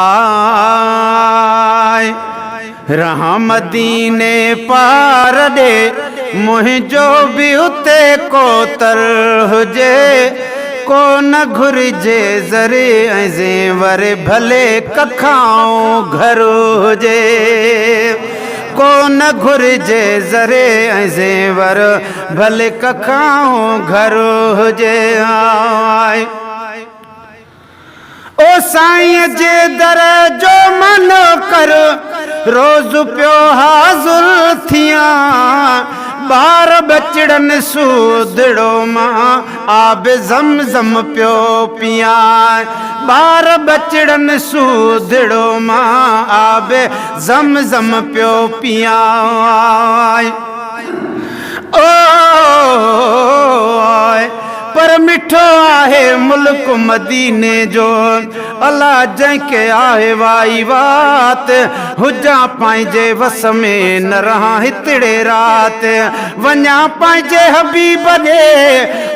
आय रहा मदीने पार दे मुझो भी उते कोतर हुजे को न घुरजे जरे ज़ेवर भले कखाओ घर हुजे को न घुरजे जरे ज़ेवर भले कखाओ घर हुजे आय ओ साईं जे दर जो मन कर रोज़ पियो हाज़ुर थियां बार बचड़न सूदड़ो मां आब ज़मज़म पियो पियां बार बचड़न सूदड़ो मां आब ज़मज़म पियो पियां ओ पर मिठो आहे मुल्क मदीने जो अल्लाह जंहिंखे आहे वाई वात हुजा पंहिंजे वस में न रहा हितड़े रात वञा पंहिंजे हबीब ॾे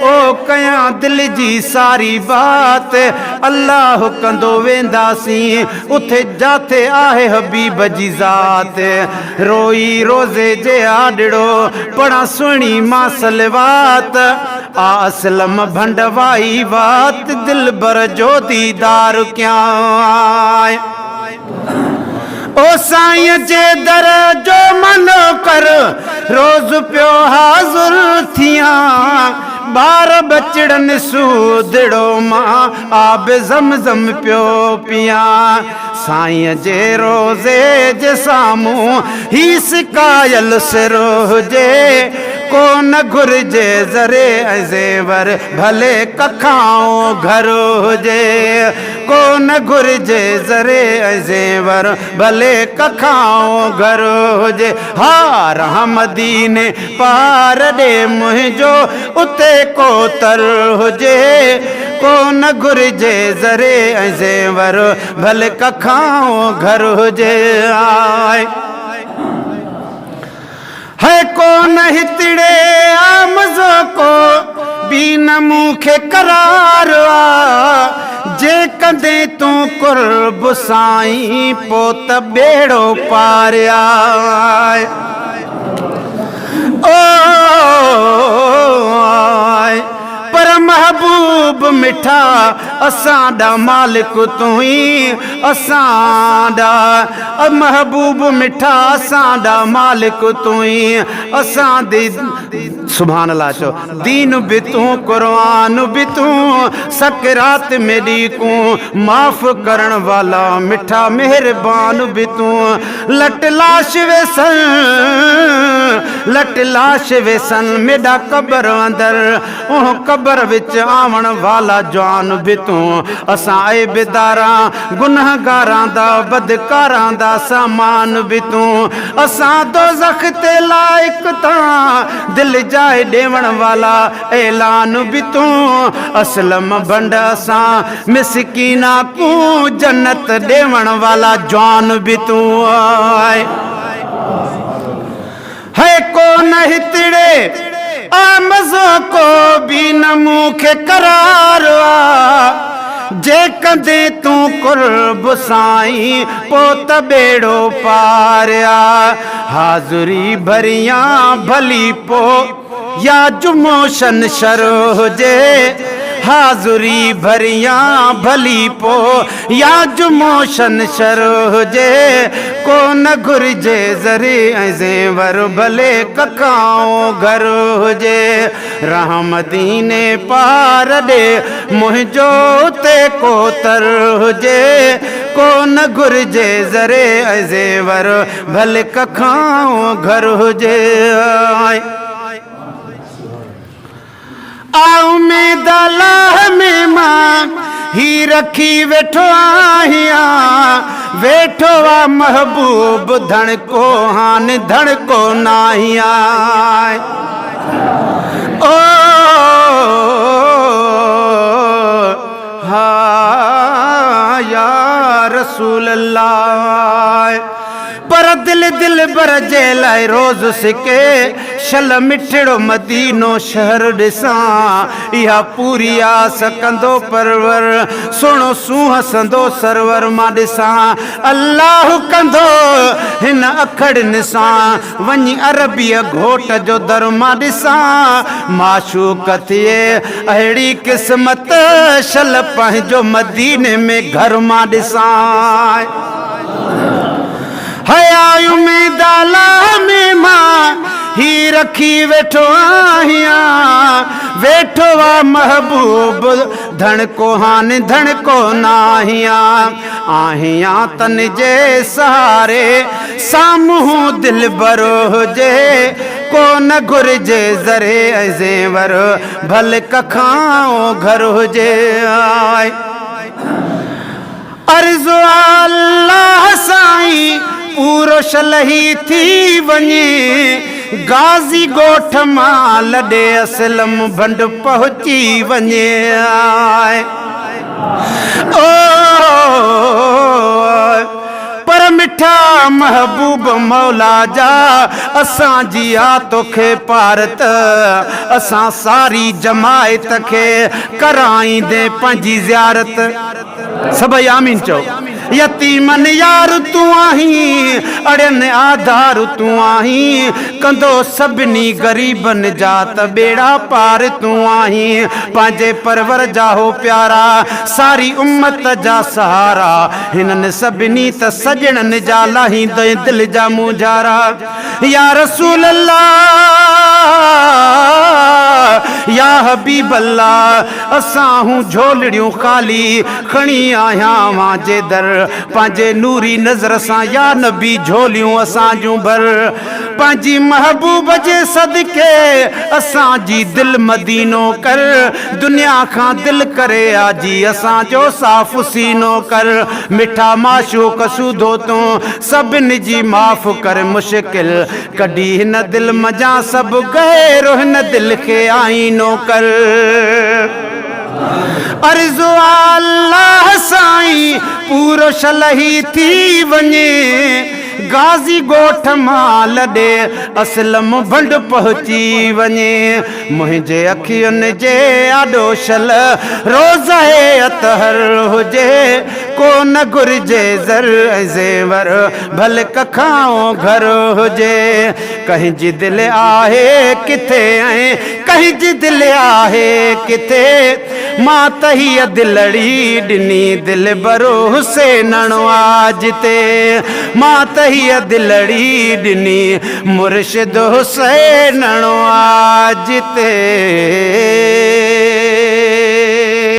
ओ कयां दिल जी सारी बात अल्लाह कंदो वेंदासीं उथे जाथे आहे हबीब जी ज़ात रोई रोज़े जे आॾड़ो पढ़ा सुहिणी मां सलवात असलम भंडवाई बात दिल बर जो दीदार क्या ओ साईं जे दर जो मन कर रोज़ पियो हाज़ुर थियां बार बचड़न सूदड़ो मां आब ज़मज़म पियो पियां साईं जे रोज़े जे साम्हूं ही सिकायल सिरो हुजे को न घुरजे ज़रे ज़ेवर भले कखाओ घर हुजे को न घुरजे ज़रे ज़ेवर भले कखाओ घर हुजे हा रहा मदीने पार ॾे मुंहिंजो उते कोतर हुजे को न घुरजे ज़रे ज़ेवर भले कखाओ घर हुजे आय है कौन हितड़े आमज़ो को भी न मूंखे करार जे कंदे तू कुर्ब साईं पो त बेड़ो पारिया ओ पर महबूब मिठा असांडा मालिक तू ही असांडा महबूब मिठा असांडा मालिक तू ही असां दी सुभान अल्लाह चो दीन भी तू कुरान भी तू सकरात में ॾीकू माफ़ करण वाला मिठा मेहरबान भी तू लट लाश वेसन मेरा कबर अंदर ओह कबर विच आवण वाला जान भी तू असां ऐबदारा गुनहगारां दा बदकारां दा सामान भी तू असां दोज़ख ते लाइक तां दिल जाए देवण वाला ऐलान भी तू असलम भंड असां मिसकीना को जन्नत देवण वाला जान भी तू है को न हितड़े आमज़ो को भी न मूंखे करार जे कंदे तू कुर्ब साईं पो त बेड़ो पारिया हाज़ुरी भरियां भली पो या जुमोशन शरो हुजे हाज़ुरी भरियां भली पो या जुमोशन शरो हुजे को न घुरजे ज़रे ज़ेवर भले कखाओ घर हुजे रहा मदीने पार ॾे मुंहिंजो उते कोतर हुजे को न घुरजे ज़रे ज़ेवर भले कखाओ घर हुजे आऊं में दलाह में मां ही रखी वेठो आहियां वेठो आ महबूब धण को हान धण को नाहिया ओ हा या रसूल अल्लाह पर दिल दिल बर जे लाइ रोज़ सिके शल मिठड़ो मदीनो शहर ॾिसां इहा पूरी आस कंदो परवर सोणो सूंह हसंदो सरवर मां ॾिसां अल्लाह कंदो हिन अखड़नि सां वञी अरबीअ घोट जो दर मां ॾिसां माशूक थिए अहिड़ी क़िस्मत शल पंहिंजो मदीने में घर मां ॾिसां हया उम्मीद अल्लाह में मां ही रखी वेठो आहियां वेठो आ महबूब धन को हान धन को नाहियां आहियां तन जे सहारे साम्हूं दिल बरो हुजे को न घुरिजे ज़रे ऐं ज़ेवर भले कखां घर हुजे अर्ज़ु अल्लाह साईं पूरो शलही थी वञे गाज़ी ॻोठ मां लॾे असलम भंड पहुची वञे ओ पर मिठा महबूब मौला जा असां जी आ तोखे पारत असां सारी जमायत खे कराईंदे पंहिंजी ज़ियारत सभई आमीन चओ यतीमन यार तू आहीं अड़ियन आधार तू आहीं कंदो सभिनी गरीबन जा त बेड़ा पार तू आहीं पंहिंजे परवर जा हो प्यारा सारी उम्मत जा सहारा हिननि सभिनी त सजणनि जा लाहींदे दिल जा मुझारा या रसूल अल्लाह या हबीब अल्लाह असां हूं झोलड़ियूं ख़ाली खणी आहियां वांजे दर पंहिंजे नूरी नज़र सां या नबी झोलियूं असां जूं भर पंहिंजी महबूब जे सदके असांजी दिल मदीनो कर दुनिया खां दिल करे आजी असांजो साफ़ सीनो कर मिठा माशूक सूधो तूं सभिनी जी माफ़ कर मुश्किल कॾी हिन दिल मजा सभु गैरो हिन दिल खे आईनो कर अर्ज़ु अल्लाह साईं पूरो शलही थी वञे गाज़ी ॻोठ मां लॾे असलम भंड पहुची वञे मुंहिंजे अखियुनि जे आॾो शल रोज़े अतहर हुजे को न घुरिजे ज़र ऐं ज़ेवर भले कखां घर हुजे कंहिंजी दिलि आहे किथे ऐं कंहिंजी दिलि आहे किथे मां त हीअ दिलड़ी ॾिनी दिल बरो हुसैनणो आज ते मां त हीअ दिलड़ी ॾिनी मुर्शिद हुसैनणो आज ते